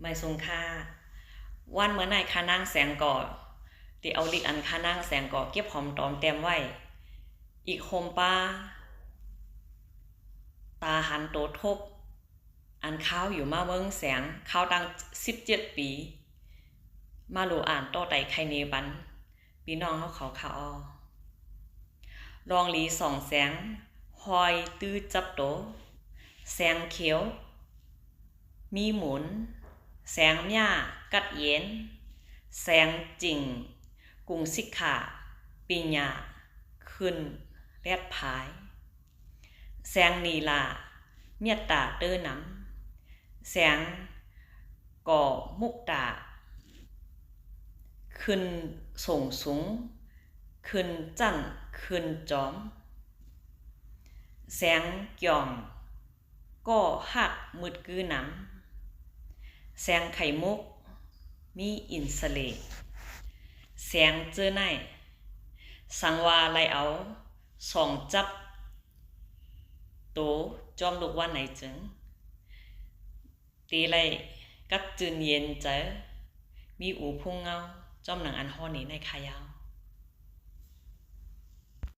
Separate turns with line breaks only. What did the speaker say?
ไม่ทรงค่าวันเมื่อไหนค่านั่งแสงก่อที่เอาลิกอันค่านั่งแสงก่อเก็บหอมตอมเต็มไว้อีกโคมป้าตาหันโตทบอันข้าวอยู่มาเมืองแสงข้าวตั้ง17 ปีมาหลูอ่านโตไตไข่เนบันพี่น้องเขาข่าวรองหลีส่องแสงหอยตื้อจับโตแสงเขียวมีหมุนแสงหญ้ากัดเย็นแสงจริงกุงสิกขาปิญญาขึ้นแรดพายแสงนีลาเมียตาเตื้อน้ำแสงก่อมุกตาขึ้นส่งสูงขึ้นจั่นขึ้นจอมแสงเกี่ยงก็หักมืดกือน้ำแสงไข่มุกมีอินสเลแสงเจอไหนสังวาไลเอาสองจับโตจอมลูกว่าไหนจึงตีไลกัดจืนเย็นเจอมีอูพุ่งเงาจอมหนังอันห่อนี้ในขายาว